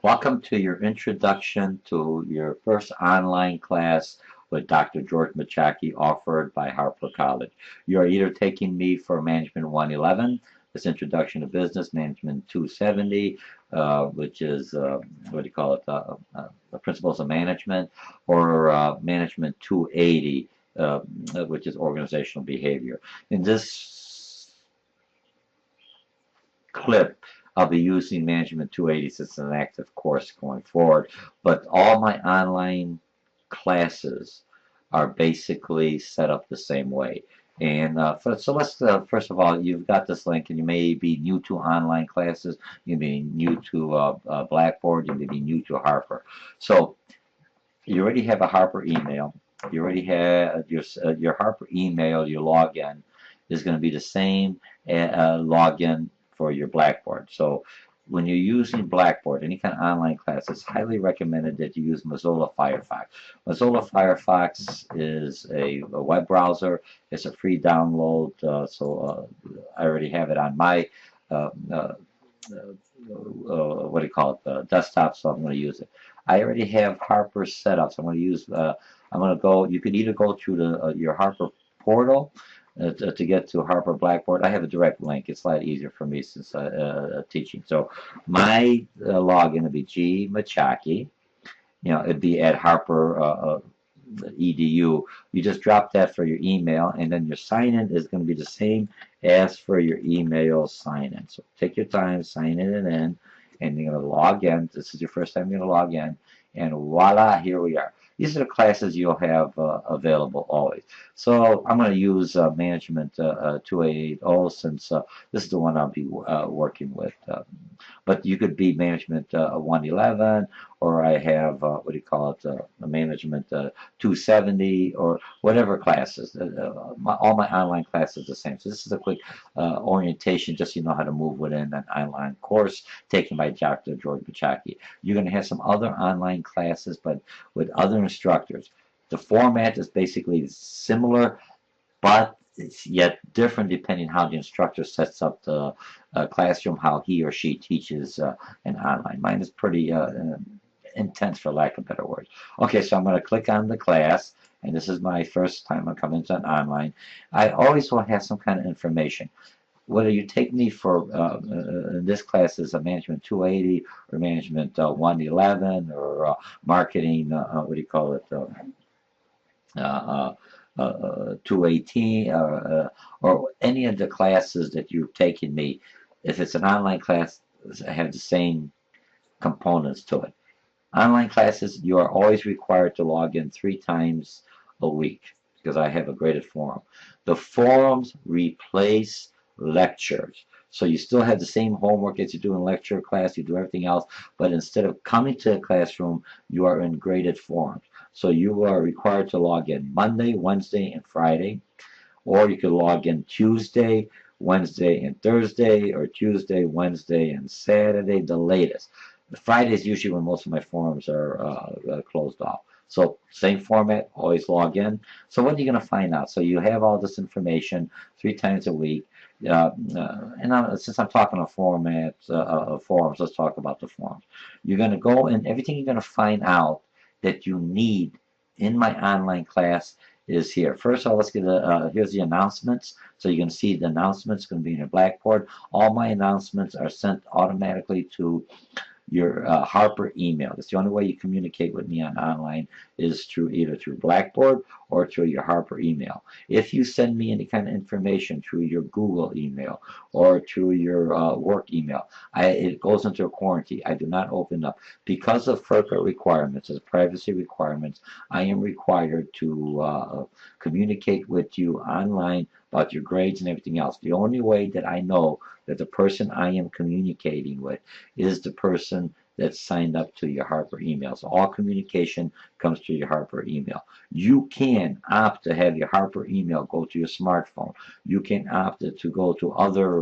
Welcome to your introduction to your first online class with Dr. George Mochocki offered by Harper College. You are either taking me for Management 111, this Introduction to Business, Management 270, which is, what do you call it, the Principles of Management, or Management 280, which is Organizational Behavior. In this clip, I'll be using Management 280 since it's an active course going forward. But all my online classes are basically set up the same way. And so let's, first of all, you've got this link, and you may be new to online classes, you may be new to Blackboard, you may be new to Harper. So you already have a Harper email. You already have your Harper email, your login is going to be the same login for your Blackboard. So when you're using Blackboard, any kind of online class, it's highly recommended that you use Mozilla Firefox. Mozilla Firefox is a web browser. It's a free download, so I already have it on my uh, uh, what do you call it, desktop, so I'm going to use it. I already have Harper set up, so I'm going to use, I'm going to go, you can either go through the, your Harper portal to get to Harper Blackboard. I have a direct link. It's a lot easier for me since teaching. So my login would be G Mochocki. You know, it'd be at Harper edu. You just drop that for your email, and then your sign-in is going to be the same as for your email sign-in. So take your time, sign in, and you're going to log in. This is your first time you're going to log in, and voila, here we are. These are the classes you'll have available always. So I'm going to use Management 2880 since this is the one I'll be working with. But you could be Management 111, or I have, what do you call it, Management 270, or whatever classes. All my online classes are the same. So this is a quick orientation just so you know how to move within an online course taken by Dr. George Mochocki. You're going to have some other online classes, but with other instructors. The format is basically similar, but it's yet different depending how the instructor sets up the classroom, how he or she teaches an online. Mine is pretty intense, for lack of better words. Okay, so I'm going to click on the class, and this is my first time I'm coming to an online. I always will have some kind of information. Whether you take me for this class is a Management 280 or Management 111 or Marketing, what do you call it, 218 or any of the classes that you've taken me, if it's an online class, I have the same components to it. Online classes, you are always required to log in 3 times a week because I have a graded forum. The forums replace lectures. So you still have the same homework as you do in lecture class, you do everything else, but instead of coming to the classroom, you are in graded forums. So you are required to log in Monday, Wednesday, and Friday, or you can log in Tuesday, Wednesday, and Thursday, or Tuesday, Wednesday, and Saturday, the latest. Friday is usually when most of my forums are closed off. So same format, always log in. So what are you going to find out? So you have all this information 3 times a week. Since I'm talking about format forums, let's talk about the forums. You're going to go and everything you're going to find out that you need in my online class is here. First of all, let's get here's the announcements. So you can see the announcements going to be in your Blackboard. All my announcements are sent automatically to your Harper email. That's the only way you communicate with me on online is through either through Blackboard or through your Harper email. If you send me any kind of information through your Google email or through your work email, it goes into a quarantine. I do not open up. Because of FERPA requirements, as privacy requirements, I am required to communicate with you online about your grades and everything else. The only way that I know that the person I am communicating with is the person that's signed up to your Harper email. So all communication comes through your Harper email. You can opt to have your Harper email go to your smartphone. You can opt to go to other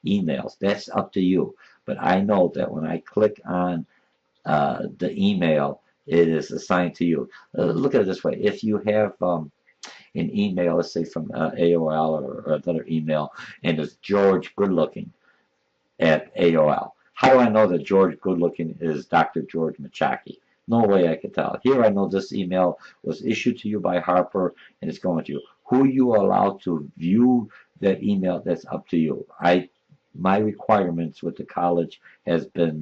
emails. That's up to you. But I know that when I click on the email, it is assigned to you. Look at it this way. If you have an email, let's say from AOL or another email, and it's George Goodlooking at AOL. How do I know that George Goodlooking is Dr. George Mochocki? No way I could tell. Here I know this email was issued to you by Harper and it's going to you. Who you allow to view that email, that's up to you. My requirements with the college has been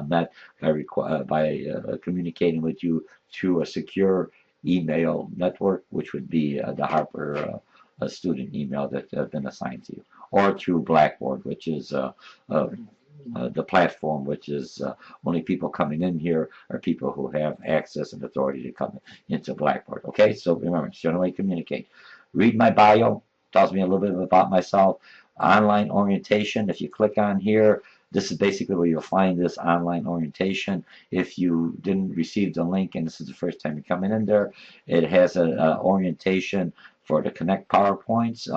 met by communicating with you through a secure email network, which would be the Harper student email that has been assigned to you, or through Blackboard, which is the platform, which is only people coming in here are people who have access and authority to come into Blackboard. Okay, so remember, it's the only way to communicate. Read my bio, tells me a little bit about myself. Online orientation, if you click on here, this is basically where you'll find this online orientation. If you didn't receive the link and this is the first time you're coming in there, it has an orientation for the Connect PowerPoints.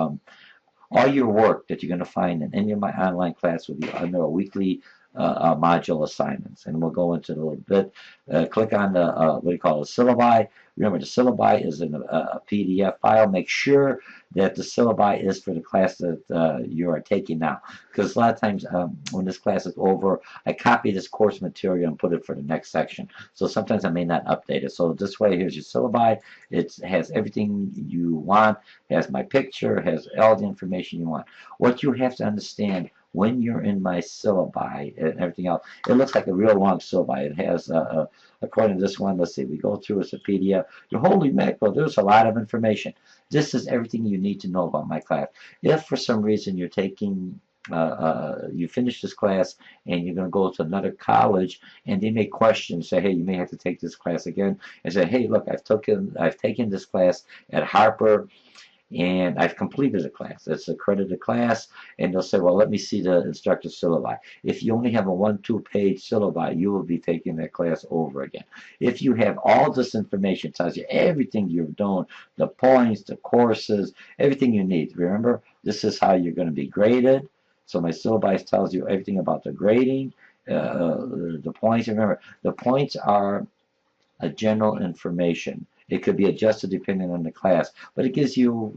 All your work that you're going to find in any of my online class will be under a weekly module assignments, and we'll go into it a little bit. Click on the what do you call it, syllabi. Remember, the syllabi is in a PDF file. Make sure that the syllabi is for the class that you are taking now, because a lot of times when this class is over, I copy this course material and put it for the next section. So sometimes I may not update it. So this way, here's your syllabi. It has everything you want. It has my picture. It has all the information you want. What you have to understand when you're in my syllabi and everything else, it looks like a real long syllabi. It has, according to this one, let's see, we go through as a PDF. Holy mackerel, there's a lot of information. This is everything you need to know about my class. If for some reason you're taking, you finish this class and you're going to go to another college and they may question, say, hey, you may have to take this class again, and say, hey, look, I've taken this class at Harper, and I've completed a class. It's a accredited class, and they'll say, well, let me see the instructor's syllabi. If you only have a 1-2 page syllabi, you will be taking that class over again. If you have all this information, it tells you everything you've done, the points, the courses, everything you need. Remember, this is how you're going to be graded. So my syllabi tells you everything about the grading, the points. Remember, the points are a general information. It could be adjusted depending on the class, but it gives you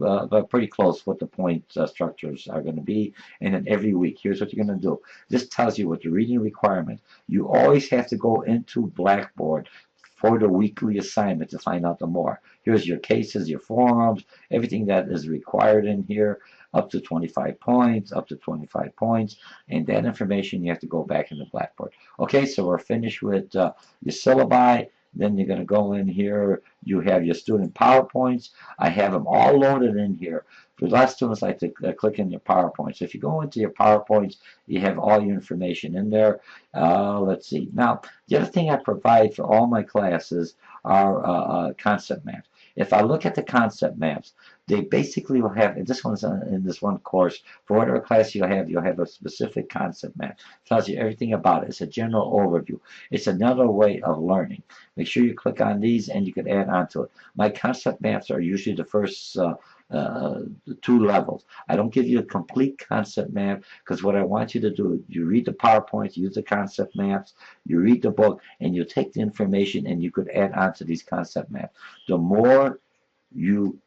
pretty close what the point structures are going to be. And then every week, here's what you're going to do. This tells you what the reading requirement. You always have to go into Blackboard for the weekly assignment to find out the more. Here's your cases, your forums, everything that is required in here, up to 25 points, and that information you have to go back into Blackboard. Okay, so we're finished with your syllabi. Then you're going to go in here. You have your student PowerPoints. I have them all loaded in here. For a lot of students like to click in your PowerPoints. If you go into your PowerPoints, you have all your information in there. Let's see. Now, the other thing I provide for all my classes are concept maps. If I look at the concept maps, they basically will have, and this one's in this one course, for whatever class you'll have a specific concept map. It tells you everything about it. It's a general overview. It's another way of learning. Make sure you click on these and you can add on to it. My concept maps are usually the first 2 levels. I don't give you a complete concept map because what I want you to do, you read the PowerPoints, use the concept maps, you read the book, and you take the information and you could add on to these concept maps. The more you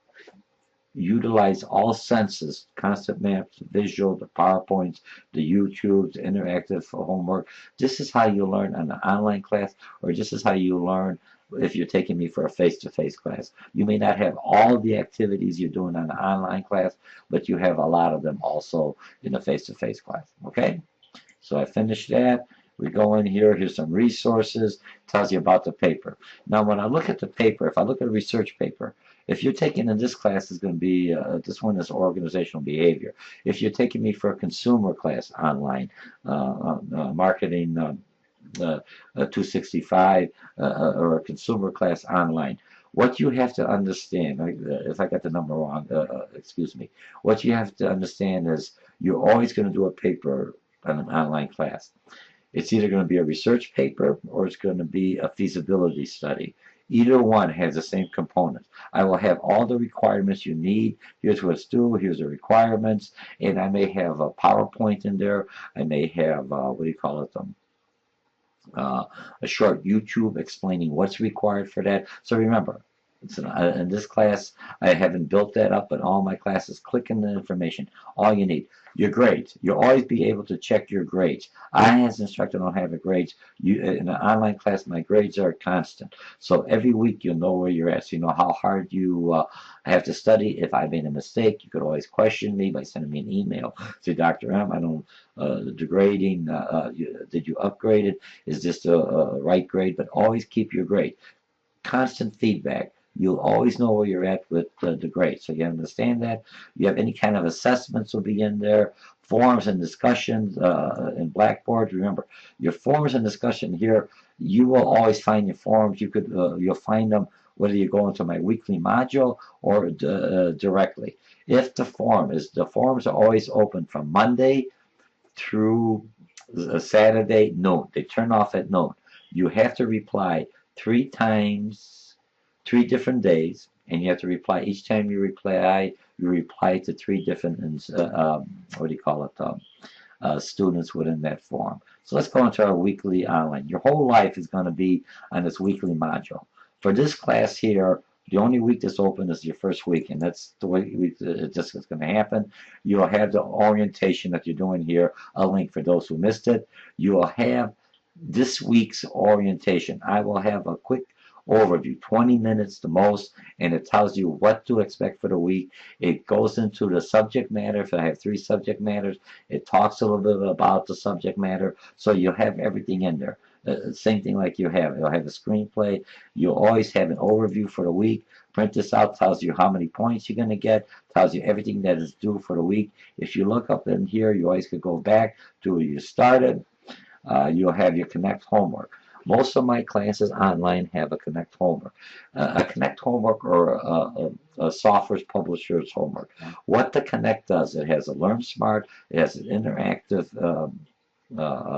utilize all senses, concept maps, visual, the PowerPoints, the YouTubes, interactive homework. This is how you learn on an online class, or this is how you learn if you're taking me for a face-to-face class. You may not have all the activities you're doing on an online class, but you have a lot of them also in a face-to-face class. Okay? So I finished that. We go in here, here's some resources, tells you about the paper. Now when I look at the paper, if I look at a research paper, if you're taking in this class, is going to be, this one is organizational behavior. If you're taking me for a consumer class online, marketing 265, or a consumer class online, what you have to understand, if I got the number wrong, excuse me, what you have to understand is you're always going to do a paper on an online class. It's either going to be a research paper or it's going to be a feasibility study. Either one has the same components. I will have all the requirements you need. Here's what it's due. Here's the requirements. And I may have a PowerPoint in there. I may have, what do you call it, a short YouTube explaining what's required for that. So remember, So in this class, I haven't built that up, but all my classes, click in the information. All you need. Your grades. You'll always be able to check your grades. I, as an instructor, don't have a grades. In an online class, my grades are constant. So every week, you'll know where you're at. So you know how hard you have to study. If I made a mistake, you could always question me by sending me an email. Say, Dr. M, I don't, the grading, did you upgrade it? Is this the right grade? But always keep your grade. Constant feedback. You'll always know where you're at with the grade. So you understand that. You have any kind of assessments will be in there. Forums and discussions in Blackboard. Remember, your forums and discussion here, you will always find your forums. You'll find them whether you go into my weekly module or directly. If the forums are always open from Monday through Saturday noon. They turn off at noon. You have to reply 3 times, 3 different days, and you have to reply. Each time you reply to 3 different, what do you call it, students within that forum. So let's go into our weekly online. Your whole life is going to be on this weekly module. For this class here, the only week that's open is your first week, and that's the way it's just going to happen. You'll have the orientation that you're doing here, a link for those who missed it. You will have this week's orientation. I will have a quick overview, 20 minutes the most, and it tells you what to expect for the week. It goes into the subject matter. If I have 3 subject matters, it talks a little bit about the subject matter, so you'll have everything in there. Same thing like you'll have a screenplay. You'll always have an overview for the week. Print this out, tells you how many points you're going to get, tells you everything that is due for the week. If you look up in here, you always could go back to where you started. You'll have your Connect homework. Most of my classes online have a Connect homework. A Connect homework or a software publisher's homework. What the Connect does, it has a Learn Smart, it has an interactive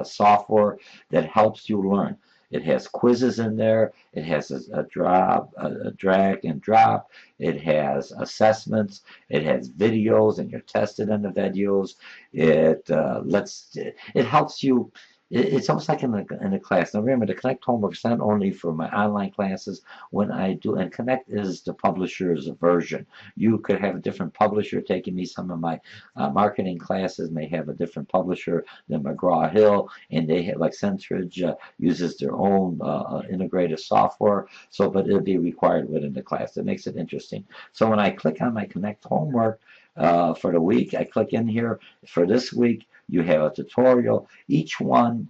software that helps you learn. It has quizzes in there. It has a drag and drop. It has assessments. It has videos, and you're tested on the videos. It helps you. It's almost like in a class. Now remember, the Connect homework is not only for my online classes. When I do, and Connect is the publisher's version. You could have a different publisher taking me. Some of my marketing classes may have a different publisher than McGraw-Hill, and they have, like Centridge uses their own integrated software. So, but it'll be required within the class. That makes it interesting. So when I click on my Connect homework for the week, I click in here for this week. You have a tutorial. Each one,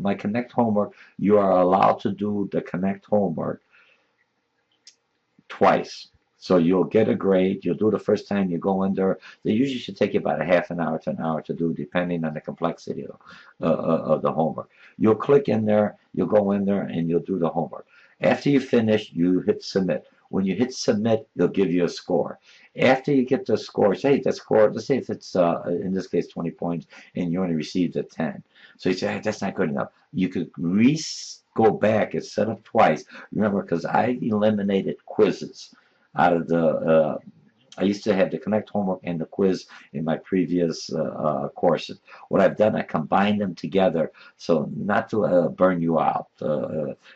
my Connect homework, you are allowed to do the Connect homework twice. So you'll get a grade. You'll do the first time you go in there. They usually should take you about a half an hour to an hour to do, depending on the complexity of the homework. You'll click in there. You'll go in there, and you'll do the homework. After you finish, you hit submit. When you hit submit, they'll give you a score. After you get the score, say the score, let's say if it's, in this case, 20 points, and you only received a 10. So you say, hey, that's not good enough. You could go back and set up twice. Remember, because I eliminated quizzes out of the, I used to have the Connect homework and the quiz in my previous courses. What I've done, I combined them together, so not to burn you out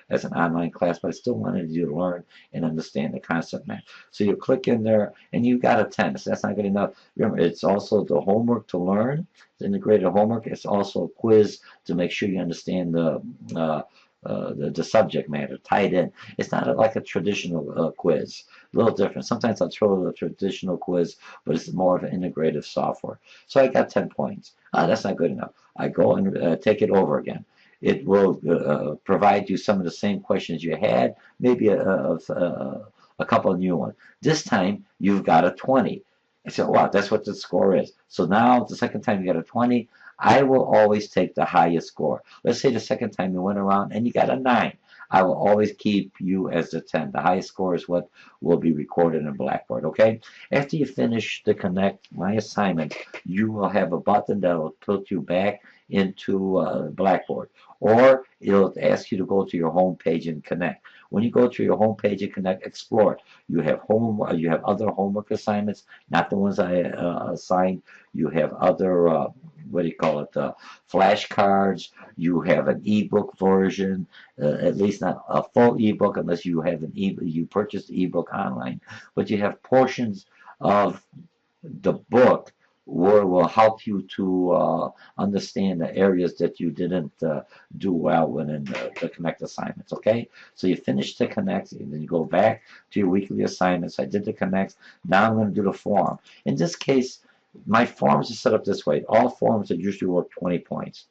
as an online class, but I still wanted you to learn and understand the concept math. So you click in there, and you got a 10. So that's not good enough. Remember, it's also the homework to learn, the integrated homework. It's also a quiz to make sure you understand the subject matter tied in. It's not like a traditional quiz. A little different. Sometimes I'll throw a traditional quiz, but it's more of an integrative software. So I got 10 points. That's not good enough. I go and take it over again. It will provide you some of the same questions you had, maybe a couple of new ones. This time, you've got a 20. I said, wow, that's what the score is. So now, the second time you got a 20, I will always take the highest score. Let's say the second time you went around and you got a 9. I will always keep you as the 10. The highest score is what will be recorded in Blackboard, okay? After you finish the Connect, my assignment, you will have a button that will tilt you back into Blackboard, or it'll ask you to go to your home page and connect. When you go to your home page and connect, explore it. You have other homework assignments, not the ones I assigned. You have other what do you call it? Flashcards. You have an ebook version, at least not a full ebook unless you have you purchased the ebook online. But you have portions of the book where will help you to understand the areas that you didn't do well within the Connect assignments, okay? So you finish the Connect, and then you go back to your weekly assignments. I did the Connect. Now I'm going to do the form. In this case, my forms are set up this way. All forms are usually worth 20 points.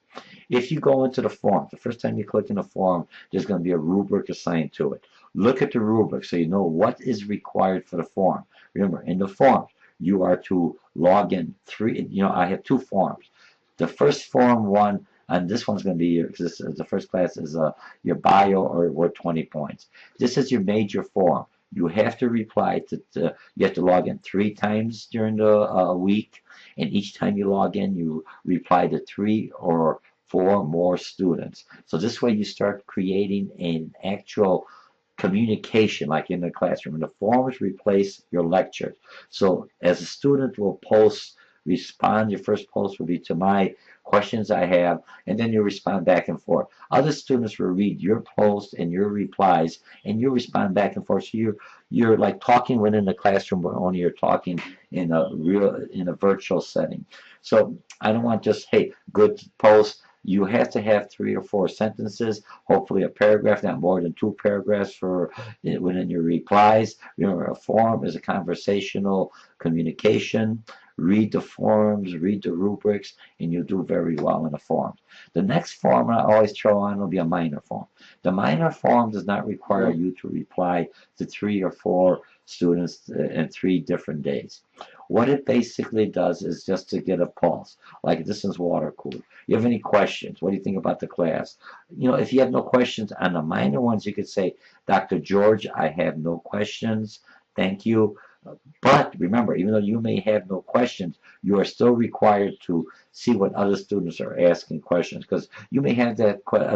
If you go into the form, the first time you click in the form, there's going to be a rubric assigned to it. Look at the rubric so you know what is required for the form. Remember, in the form, you are to log in I have two forms. The first form one, and this one's going to be the first class is your bio or worth 20 points. This is your major form. You have to reply you have to log in 3 times during the week, and each time you log in, you reply to 3 or 4 more students. So this way you start creating an actual communication like in the classroom. And the forms replace your lectures. So as a student will respond, your first post will be to my questions I have, and then you respond back and forth. Other students will read your post and your replies, and you respond back and forth. So you're like talking within the classroom, but only you're talking in a virtual setting. So I don't want just, hey, good post. You have to have 3 or 4 sentences, hopefully a paragraph, not more than 2 paragraphs within your replies. Remember, a forum is a conversational communication. Read the forums, read the rubrics, and you'll do very well in the forums. The next form I always throw on will be a minor form. The minor form does not require you to reply to 3 or 4 students in 3 different days. What it basically does is just to get a pulse. Like, this is water cooler. You have any questions? What do you think about the class? If you have no questions on the minor ones, you could say, Dr. George, I have no questions. Thank you. But remember, even though you may have no questions, you are still required to see what other students are asking questions, because you may have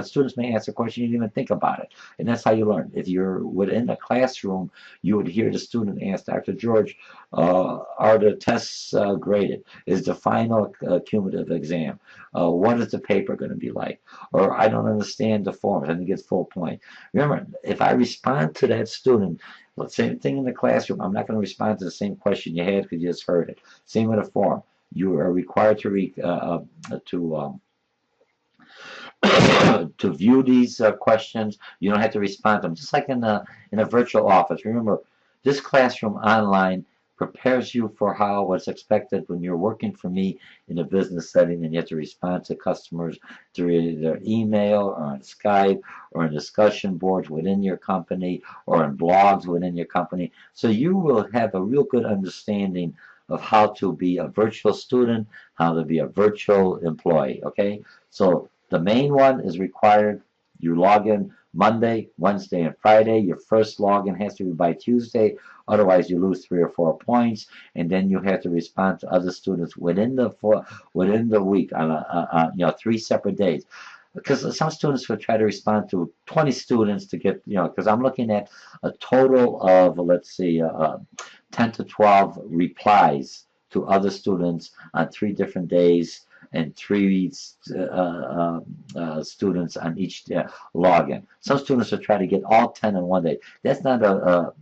students may ask a question, you didn't even think about it. And that's how you learn. If you're within a classroom, you would hear the student ask, Dr. George, are the tests graded? Is the final cumulative exam? What is the paper going to be like? Or I don't understand the forms. I didn't get full point. Remember, if I respond to that student, same thing in the classroom. I'm not going to respond to the same question you had because you just heard it. Same with a form. You are required to to view these questions. You don't have to respond to them. Just like in a virtual office. Remember, this classroom online prepares you for what's expected when you're working for me in a business setting and you have to respond to customers through either email or on Skype or in discussion boards within your company or in blogs within your company. So you will have a real good understanding of how to be a virtual student, how to be a virtual employee, okay? So the main one is required. You log in Monday, Wednesday, and Friday. Your first login has to be by Tuesday, otherwise you lose 3 or 4 points, and then you have to respond to other students within the week on 3 separate days. Because some students will try to respond to 20 students to get, because I'm looking at a total of, let's see, 10 to 12 replies to other students on 3 different days and 3 students on each login. Some students will try to get all 10 in one day. That's not a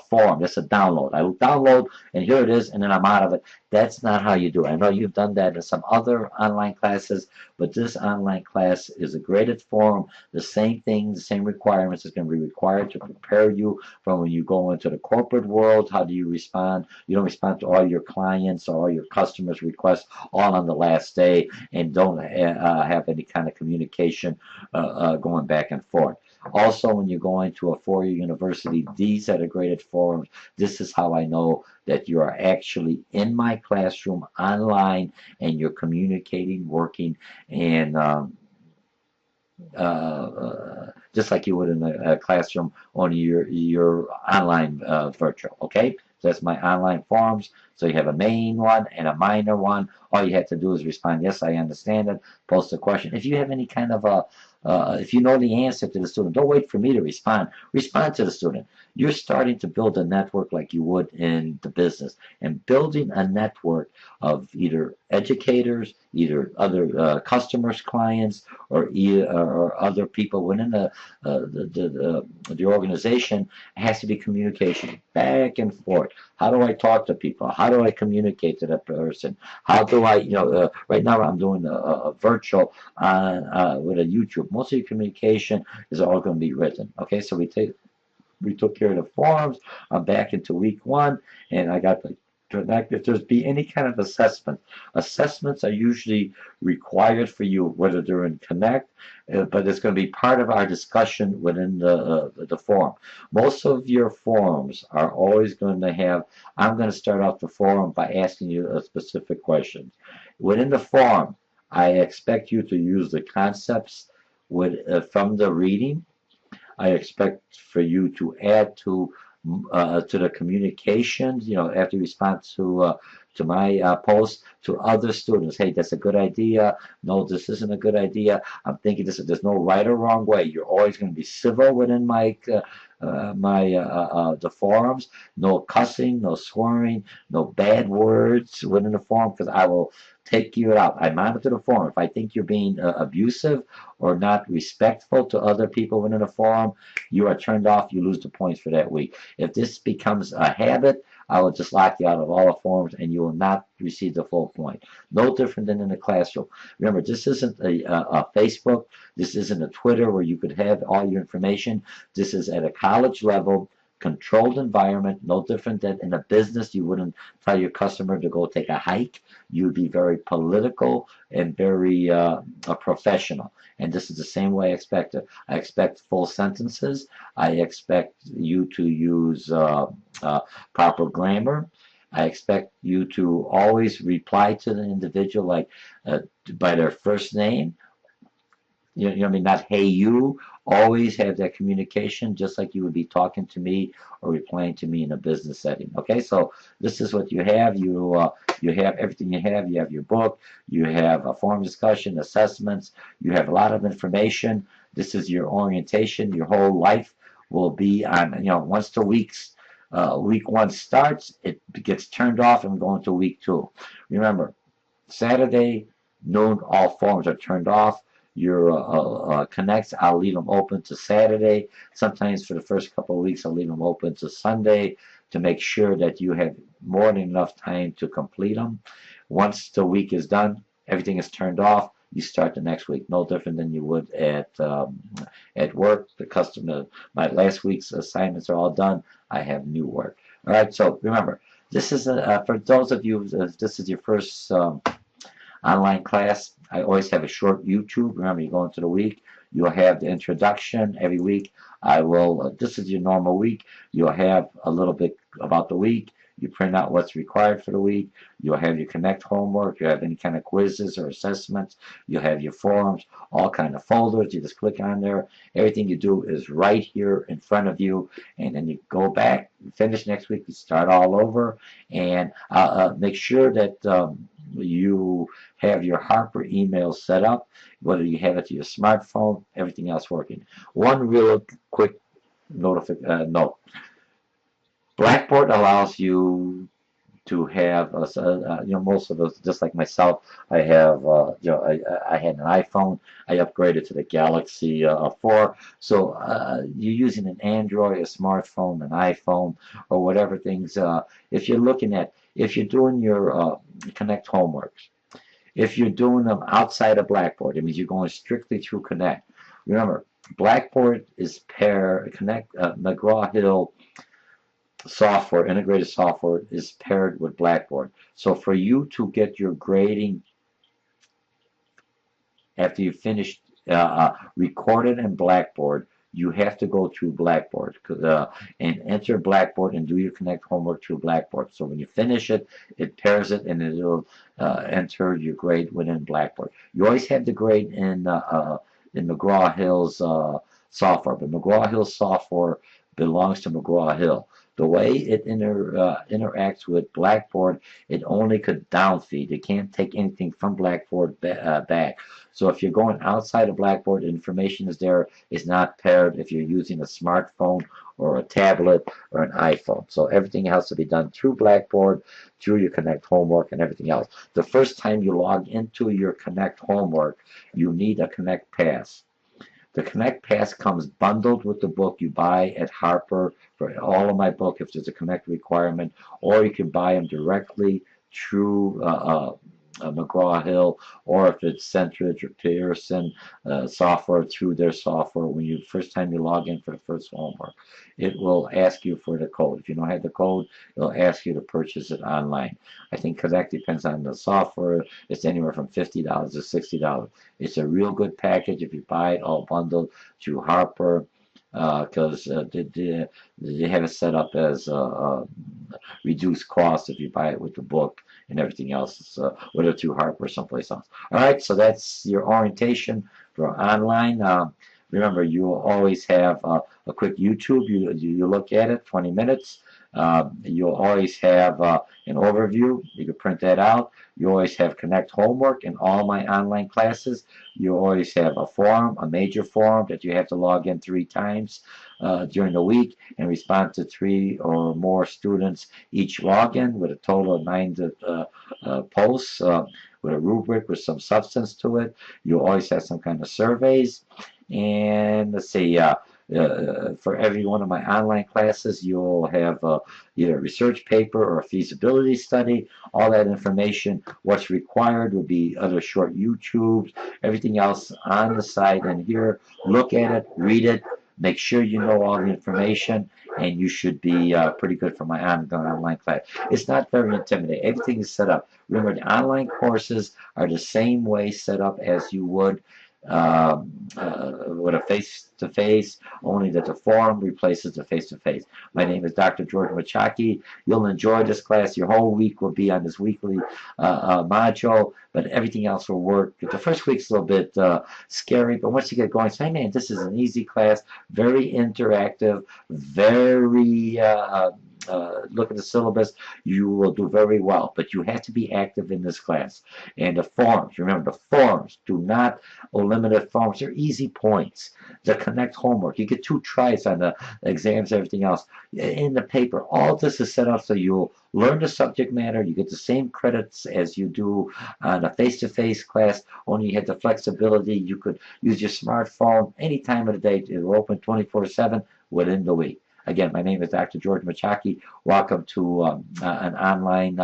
form. That's a download. I will download, and here it is, and then I'm out of it. That's not how you do it. I know you've done that in some other online classes, but this online class is a graded form. The same thing, the same requirements is going to be required to prepare you for when you go into the corporate world. How do you respond? You don't respond to all your clients or all your customers' requests all on the last day, and don't have any kind of communication going back and forth. Also, when you're going to a 4-year university, these are the graded forms. This is how I know that you are actually in my classroom online and you're communicating, working, and just like you would in a classroom, only your online virtual. Okay, so that's my online forms. So you have a main one and a minor one. All you have to do is respond, yes, I understand it, post a question. If you have any kind of if you know the answer to the student, don't wait for me to respond. Respond to the student. You're starting to build a network like you would in the business. And building a network of either educators, either other customers, clients, or other people within the organization has to be communication back and forth. How do I talk to people? How do I communicate to that person? How do I, right now I'm doing a virtual with a YouTube. Most of your communication is all going to be written. Okay, so we took care of the forms. I'm back into week one, and I got the if there's be any kind of assessment. Assessments are usually required for you, whether they're in Connect, but it's going to be part of our discussion within the forum. Most of your forums are always going to have, I'm going to start off the forum by asking you a specific question. Within the forum, I expect you to use the concepts from the reading. I expect for you to add to the communications, after you respond to my post to other students. Hey, that's a good idea. No, this isn't a good idea. I'm thinking there's no right or wrong way. You're always going to be civil within the forums. No cussing, no swearing, no bad words within the forum, because I will take you out. I monitor the forum. If I think you're being abusive or not respectful to other people within the forum, you are turned off. You lose the points for that week. If this becomes a habit, I will just lock you out of all the forums, and you will not receive the full point. No different than in the classroom. Remember, this isn't a Facebook. This isn't a Twitter where you could have all your information. This is at a college level, controlled environment, no different than in a business. You wouldn't tell your customer to go take a hike. You'd be very political and very professional. And this is the same way I expect it. I expect full sentences. I expect you to use proper grammar. I expect you to always reply to the individual like by their first name. You know what I mean? Not hey you. Always have that communication, just like you would be talking to me or replying to me in a business setting. Okay, so this is what you have. You have everything you have. You have your book. You have a forum discussion, assessments. You have a lot of information. This is your orientation. Your whole life will be on. Once the week one starts, it gets turned off and going to week two. Remember, Saturday noon, all forums are turned off. Your connects, I'll leave them open to Saturday. Sometimes for the first couple of weeks, I'll leave them open to Sunday to make sure that you have more than enough time to complete them. Once the week is done, everything is turned off. You start the next week, no different than you would at work. The customer, my last week's assignments are all done. I have new work. All right, so remember, this is for those of you, this is your first online class. I always have a short YouTube. Remember, you go into the week, you'll have the introduction every week. I will, this is your normal week. You'll have a little bit about the week. You print out what's required for the week. You'll have your Connect homework. You have any kind of quizzes or assessments. You'll have your forums, all kind of folders. You just click on there. Everything you do is right here in front of you. And then you go back, finish next week, you start all over. And make sure that you have your Harper email set up, whether you have it to your smartphone, everything else working. One real quick note. Blackboard allows you to have, most of those, just like myself, I have, I had an iPhone. I upgraded to the Galaxy 4. So you're using an Android, a smartphone, an iPhone, or whatever things. If you're doing your Connect homeworks, if you're doing them outside of Blackboard, it means you're going strictly through Connect. Remember, Blackboard is McGraw-Hill software, integrated software, is paired with Blackboard. So for you to get your grading after you finish recorded in Blackboard, you have to go through Blackboard and enter Blackboard and do your Connect homework through Blackboard. So when you finish it, it pairs it and it'll enter your grade within Blackboard. You always have the grade in McGraw-Hill's software, but McGraw-Hill software belongs to McGraw-Hill. The way it interacts with Blackboard, it only could downfeed. It can't take anything from Blackboard back. So if you're going outside of Blackboard, information is there. It's not paired if you're using a smartphone or a tablet or an iPhone. So everything has to be done through Blackboard, through your Connect homework and everything else. The first time you log into your Connect homework, you need a Connect Pass. The Connect Pass comes bundled with the book you buy at Harper for all of my book if there's a Connect requirement, or you can buy them directly through McGraw-Hill, or if it's Centridge or Pearson software through their software. When you first time you log in for the first homework, it will ask you for the code. If you don't have the code, it'll ask you to purchase it online. I think Connect depends on the software. It's anywhere from $50 to $60. It's a real good package if you buy it all bundled through Harper, because they have it set up as reduced cost if you buy it with the book and everything else, whether through Harper or someplace else. All right, so that's your orientation for online. Remember, you will always have a quick YouTube. You look at it, 20 minutes. You'll always have an overview. You can print that out. You always have Connect homework in all my online classes. You always have a forum, a major forum that you have to log in 3 times during the week and respond to 3 or more students each login with a total of 9 posts with a rubric with some substance to it. You always have some kind of surveys. And let's see, for every one of my online classes, you'll have either a research paper or a feasibility study. All that information, what's required will be other short YouTubes, everything else on the site and here. Look at it, read it, make sure you know all the information, and you should be pretty good for my online class. It's not very intimidating. Everything is set up. Remember, the online courses are the same way set up as you would with a face-to-face, only that the forum replaces the face-to-face. My name is Dr. George Mochocki. You'll enjoy this class. Your whole week will be on this weekly module, but everything else will work. The first week's a little bit scary, but once you get going, say, man, this is an easy class, very interactive, very look at the syllabus, you will do very well. But you have to be active in this class. And the forms, remember, the forms, do not eliminate forms. They're easy points. The Connect homework, you get 2 tries on the exams, everything else. In the paper, all this is set up so you'll learn the subject matter. You get the same credits as you do on a face-to-face class, only you have the flexibility. You could use your smartphone any time of the day. It'll open 24/7 within the week. Again, my name is Dr. George Mochocki. Welcome to an online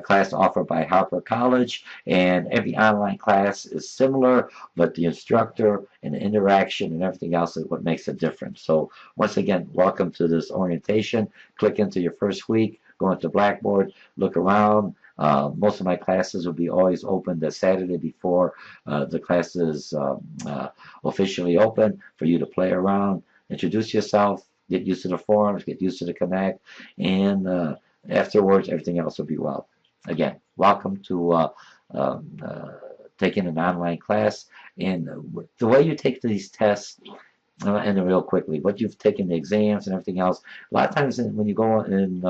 class offered by Harper College. And every online class is similar, but the instructor and the interaction and everything else is what makes a difference. So once again, welcome to this orientation. Click into your first week, go into Blackboard, look around. Most of my classes will be always open the Saturday before the classes officially open for you to play around, introduce yourself, get used to the forums, get used to the Connect, and afterwards everything else will be well. Again, welcome to taking an online class. And the way you take these tests, and real quickly, what you've taken the exams and everything else, a lot of times when you go in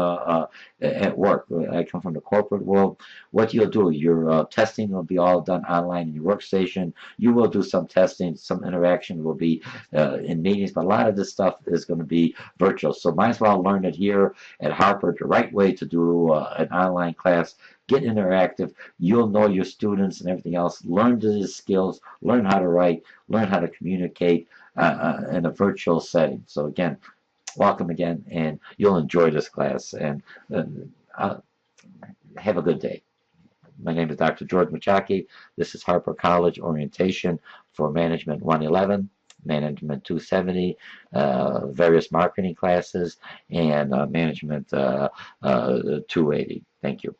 at work, I come from the corporate world, what you'll do, your testing will be all done online in your workstation. You will do some testing, some interaction will be in meetings, but a lot of this stuff is going to be virtual. So might as well learn it here at Harper, the right way to do an online class. Get interactive. You'll know your students and everything else. Learn these skills. Learn how to write. Learn how to communicate in a virtual setting. So again, welcome again, and you'll enjoy this class. And have a good day. My name is Dr. George Mochocki. This is Harper College Orientation for Management 111, Management 270, various marketing classes, and Management 280. Thank you.